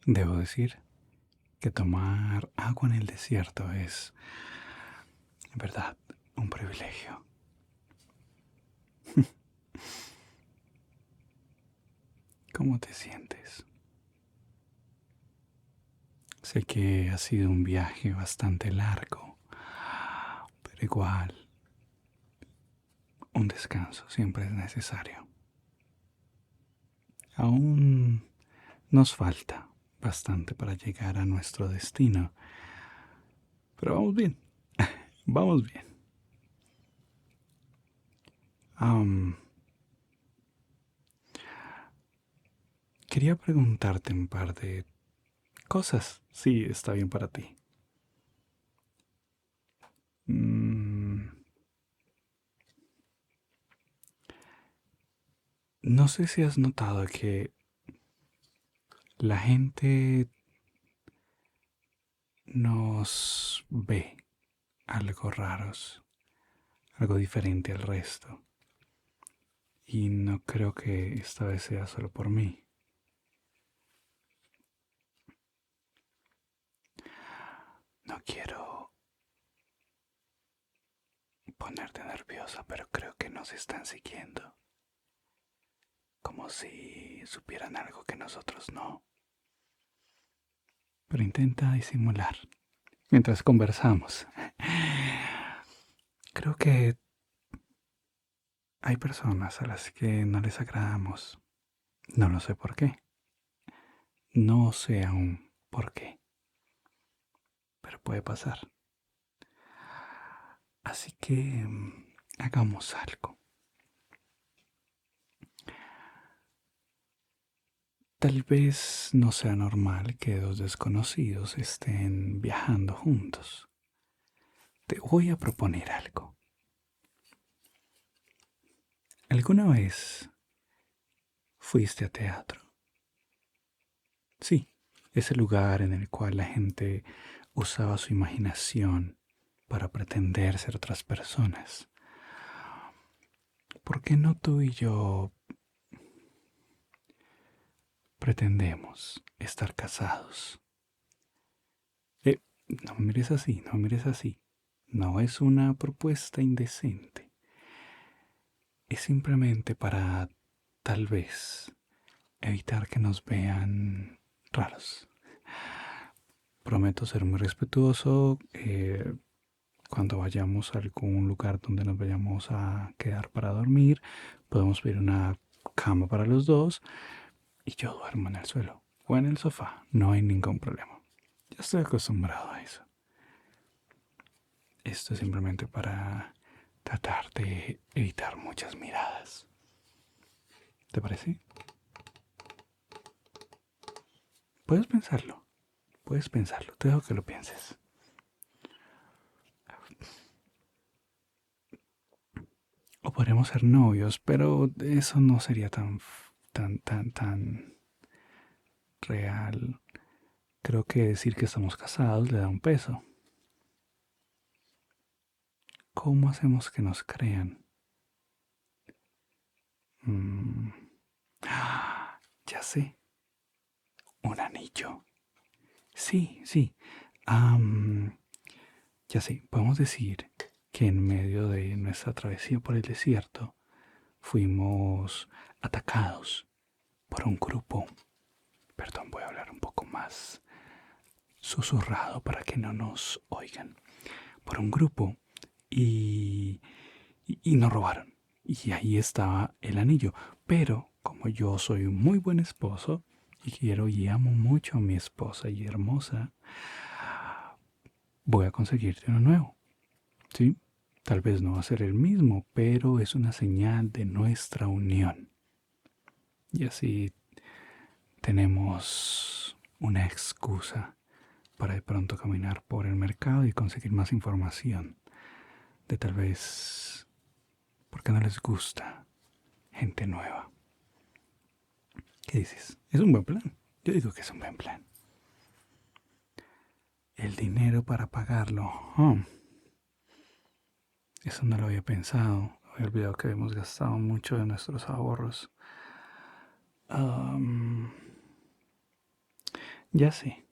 Debo decir que tomar agua en el desierto es, en verdad, un privilegio. ¿Cómo te sientes? Sé que ha sido un viaje bastante largo, pero igual, un descanso siempre es necesario. Aún nos falta bastante para llegar a nuestro destino, pero vamos bien, vamos bien. Am, Quería preguntarte un par de cosas, si está bien para ti. Mm, no sé si has notado que la gente nos ve algo raros, algo diferente al resto. Y no creo que esta vez sea solo por mí. No quiero ponerte nerviosa, pero creo que nos están siguiendo. Como si supieran algo que nosotros no. Pero intenta disimular mientras conversamos. Creo que hay personas a las que no les agradamos. No lo sé por qué. No sé aún por qué, pero puede pasar. Así que hagamos algo. Tal vez no sea normal que dos desconocidos estén viajando juntos. Te voy a proponer algo. ¿Alguna vez fuiste a teatro? Sí, ese lugar en el cual la gente usaba su imaginación para pretender ser otras personas. ¿Por qué no tú y yo pretendemos estar casados? Eh, no me mires así, no me mires así. No es una propuesta indecente. Es simplemente para, tal vez, evitar que nos vean raros. Prometo ser muy respetuoso. Cuando vayamos a algún lugar donde nos vayamos a quedar para dormir, podemos pedir una cama para los dos y yo duermo en el suelo o en el sofá. No hay ningún problema. Ya estoy acostumbrado a eso. Esto es simplemente para tratar de evitar muchas miradas. ¿Te parece? Puedes pensarlo. Puedes pensarlo. Te dejo que lo pienses. O podríamos ser novios, pero eso no sería tan real. Creo que decir que estamos casados le da un peso. ¿Cómo hacemos que nos crean? Mm, ya sé, un anillo. Sí, sí. Am, ya sé, podemos decir que en medio de nuestra travesía por el desierto fuimos atacados por un grupo. Perdón, voy a hablar un poco más susurrado para que no nos oigan. Por un grupo y nos robaron. Y ahí estaba el anillo. Pero como yo soy un muy buen esposo y quiero y amo mucho a mi esposa y hermosa, voy a conseguirte uno nuevo. ¿Sí? Tal vez no va a ser el mismo, pero es una señal de nuestra unión. Y así tenemos una excusa para de pronto caminar por el mercado y conseguir más información de tal vez por qué no les gusta gente nueva. ¿Qué dices? Es un buen plan. Yo digo que es un buen plan. El dinero para pagarlo. Eso no lo había pensado. Había olvidado que habíamos gastado mucho de nuestros ahorros. Am, Ya sé,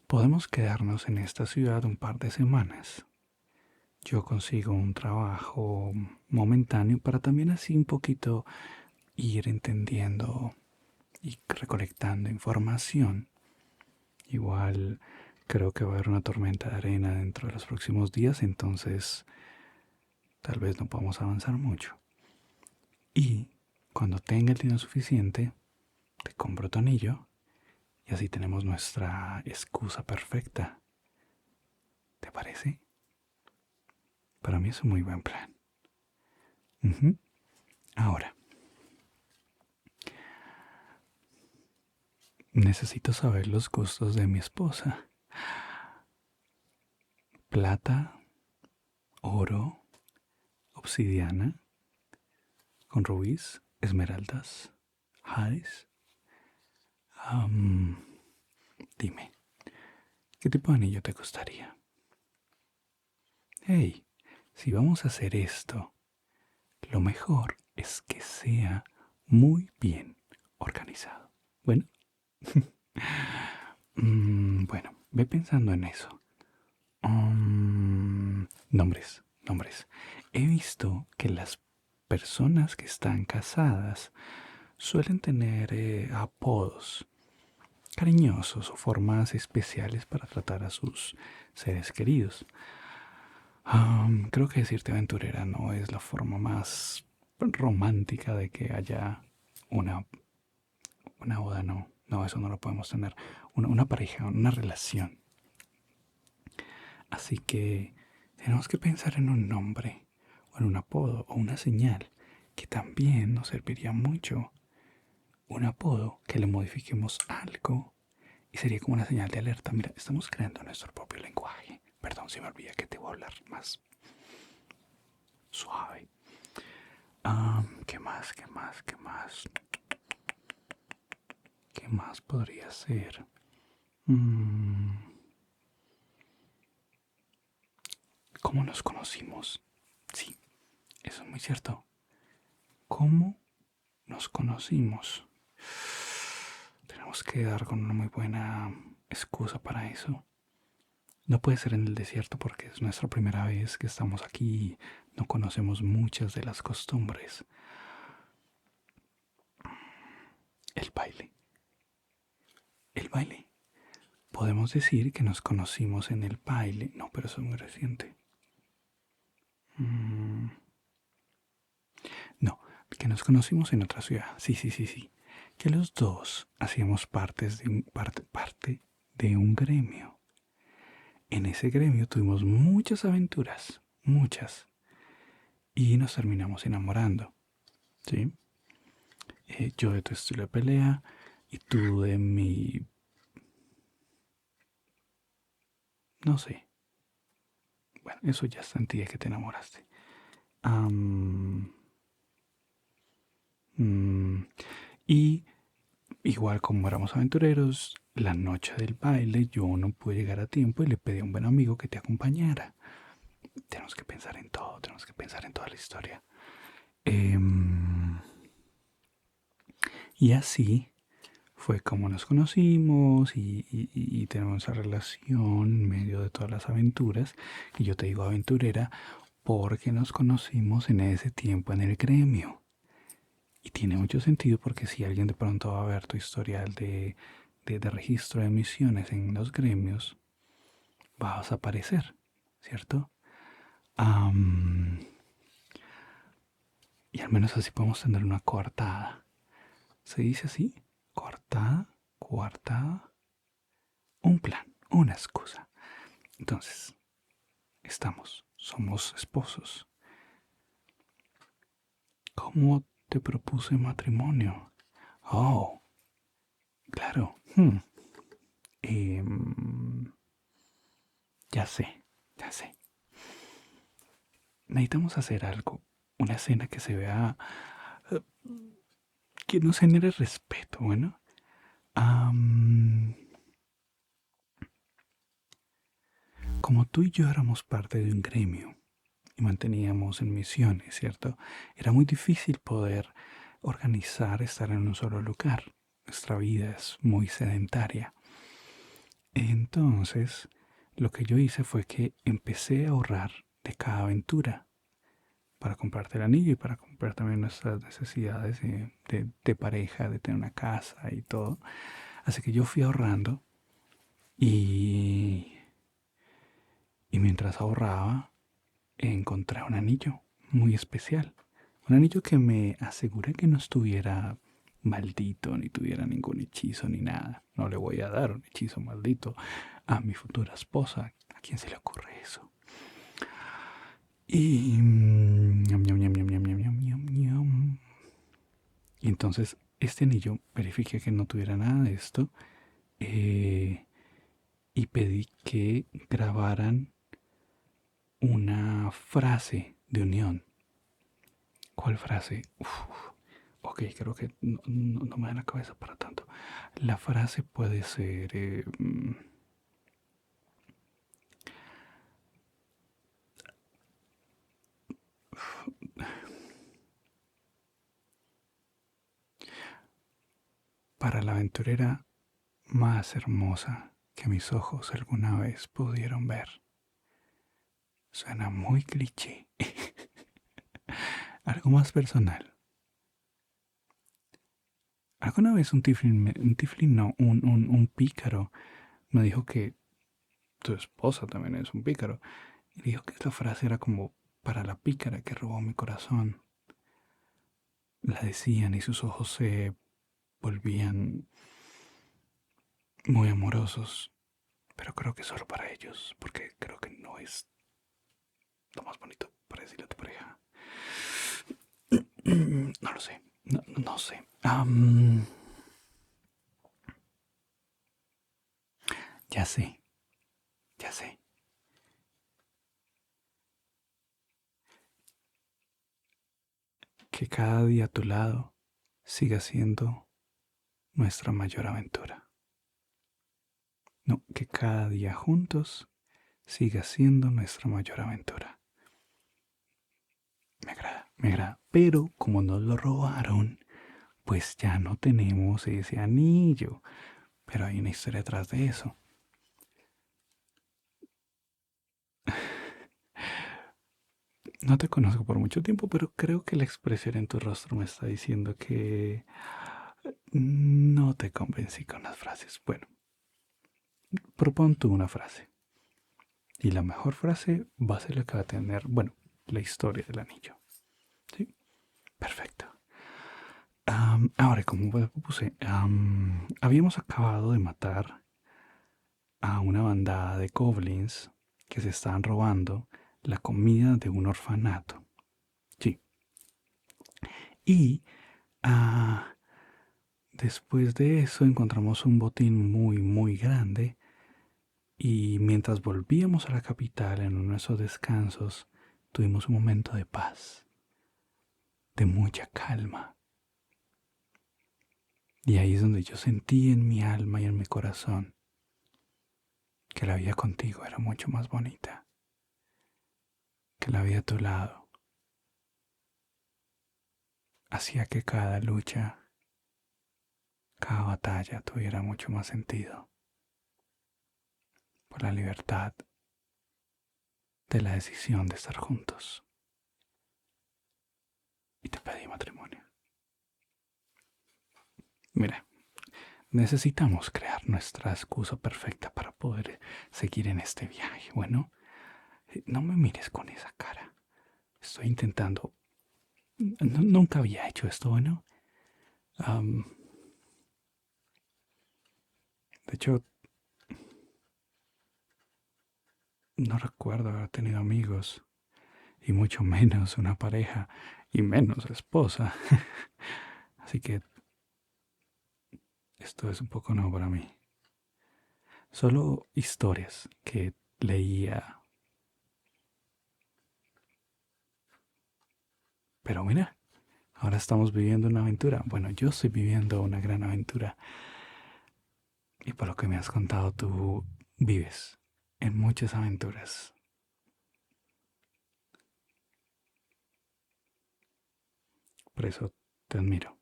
podemos quedarnos en esta ciudad un par de semanas. Yo consigo un trabajo momentáneo para también así un poquito ir entendiendo y recolectando información. Igual creo que va a haber una tormenta de arena dentro de los próximos días, entonces tal vez no podamos avanzar mucho. Y cuando tenga el dinero suficiente, te compro tu anillo y así tenemos nuestra excusa perfecta. ¿Te parece? Para mí es un muy buen plan. Ujú. Ahora, necesito saber los gustos de mi esposa. Plata, oro, obsidiana, con rubíes, esmeraldas, jades. Am, Dime, ¿qué tipo de anillo te gustaría? Hey, si vamos a hacer esto, lo mejor es que sea muy bien organizado. Bueno, bueno, ve pensando en eso. Nombres. He visto que las personas que están casadas suelen tener apodos cariñosos o formas especiales para tratar a sus seres queridos. Creo que decirte aventurera no es la forma más romántica de que haya una, una boda, no. No, eso no lo podemos tener. Una pareja, una relación. Así que tenemos que pensar en un nombre, o en un apodo, o una señal, que también nos serviría mucho. Un apodo que le modifiquemos algo y sería como una señal de alerta. Mira, estamos creando nuestro propio lenguaje. Perdón si me olvida que te voy a hablar más suave. ¿Qué más? ¿Qué más? ¿Qué más? ¿Qué más podría ser? ¿Cómo nos conocimos? Sí, eso es muy cierto. ¿Cómo nos conocimos? Tenemos que dar con una muy buena excusa para eso. No puede ser en el desierto porque es nuestra primera vez que estamos aquí y no conocemos muchas de las costumbres. El baile. El baile. Podemos decir que nos conocimos en el baile. No, pero eso es muy reciente. No, que nos conocimos en otra ciudad. Sí. Que los dos hacíamos parte de un gremio. En ese gremio tuvimos muchas aventuras, muchas. Y nos terminamos enamorando. ¿Sí? Yo de tu estilo de pelea y tú de mi... No sé. Bueno, eso ya está en ti de que te enamoraste. Am, y igual como éramos aventureros, la noche del baile yo no pude llegar a tiempo y le pedí a un buen amigo que te acompañara. Tenemos que pensar en todo, tenemos que pensar en toda la historia. Y así fue como nos conocimos y tenemos esa relación en medio de todas las aventuras. Y yo te digo aventurera porque nos conocimos en ese tiempo en el gremio. Y tiene mucho sentido porque si alguien de pronto va a ver tu historial de registro de emisiones en los gremios, vas a aparecer, ¿cierto? Y al menos así podemos tener una coartada. ¿Se dice así? Coartada, coartada. Un plan, una excusa. Entonces, somos esposos. ¿Cómo te propuse matrimonio? Oh, claro. Em, ya sé, ya sé. Necesitamos hacer algo. Una escena que se vea... eh, que nos genere respeto, bueno. Am, Como tú y yo éramos parte de un gremio y manteníamos en misiones, ¿cierto? Era muy difícil poder organizar estar en un solo lugar. nuestra vida es muy sedentaria. Entonces, lo que yo hice fue que empecé a ahorrar de cada aventura para comprarte el anillo y para comprar también nuestras necesidades de pareja, de tener una casa y todo. Así que yo fui ahorrando y, y mientras ahorraba encontré un anillo muy especial. Un anillo que me asegura que no estuviera maldito, ni tuviera ningún hechizo ni nada. No le voy a dar un hechizo maldito a mi futura esposa. ¿A quién se le ocurre eso? Y... Y entonces este anillo verifiqué que no tuviera nada de esto y pedí que grabaran una frase de unión. ¿Cuál frase? Ok, creo que no me da la cabeza para tanto. La frase puede ser... para la aventurera más hermosa que mis ojos alguna vez pudieron ver. Suena muy cliché. Algo más personal. Alguna vez un tiflin no, un pícaro me dijo que tu esposa también es un pícaro. Y dijo que esta frase era como para la pícara que robó mi corazón. La decían y sus ojos se volvían muy amorosos. Pero creo que solo para ellos, porque creo que no es lo más bonito para decirle a tu pareja. No lo sé, no sé. Ya sé, ya sé. Que cada día a tu lado siga siendo nuestra mayor aventura. No, que cada día juntos siga siendo nuestra mayor aventura. Me agrada, me agrada. Pero como nos lo robaron, pues ya no tenemos ese anillo. Pero hay una historia detrás de eso. No te conozco por mucho tiempo, pero creo que la expresión en tu rostro me está diciendo que no te convencí con las frases. Bueno, propon tú una frase. Y la mejor frase va a ser la que va a tener, bueno, la historia del anillo. ¿Sí? Perfecto. Ahora, como puse, habíamos acabado de matar a una bandada de goblins que se estaban robando la comida de un orfanato. Sí. Y después de eso encontramos un botín muy, muy grande. Y mientras volvíamos a la capital en uno de esos descansos, tuvimos un momento de paz, de mucha calma. Y ahí es donde yo sentí en mi alma y en mi corazón que la vida contigo era mucho más bonita, que la vida a tu lado hacía que cada lucha, cada batalla tuviera mucho más sentido por la libertad de la decisión de estar juntos. Y te pedí matrimonio. Mira, necesitamos crear nuestra excusa perfecta para poder seguir en este viaje. Bueno, no me mires con esa cara. Estoy intentando... Nunca había hecho esto, bueno. De hecho, no recuerdo haber tenido amigos, y mucho menos una pareja, y menos esposa. Así que esto es un poco nuevo para mí. Solo historias que leía. Pero mira, ahora estamos viviendo una aventura. Bueno, yo estoy viviendo una gran aventura. Y por lo que me has contado, tú vives en muchas aventuras. Por eso te admiro.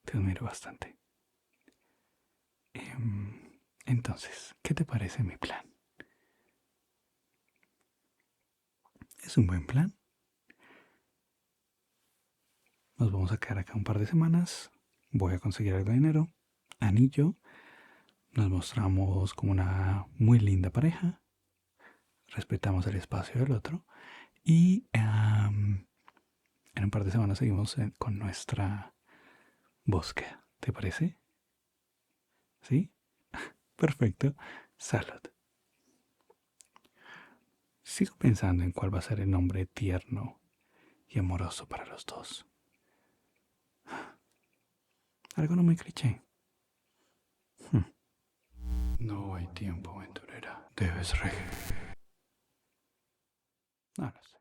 Te admiro bastante. Entonces, ¿qué te parece mi plan? ¿Es un buen plan? Nos vamos a quedar acá un par de semanas. Voy a conseguir algo de dinero. Anillo. Nos mostramos como una muy linda pareja. Respetamos el espacio del otro. Y en un par de semanas seguimos con nuestra búsqueda. ¿Te parece? ¿Sí? Perfecto. Salud. Sigo pensando en cuál va a ser el nombre tierno y amoroso para los dos. Algo no muy cliché. No hay tiempo, aventurera. Debes regresar. No, no sé.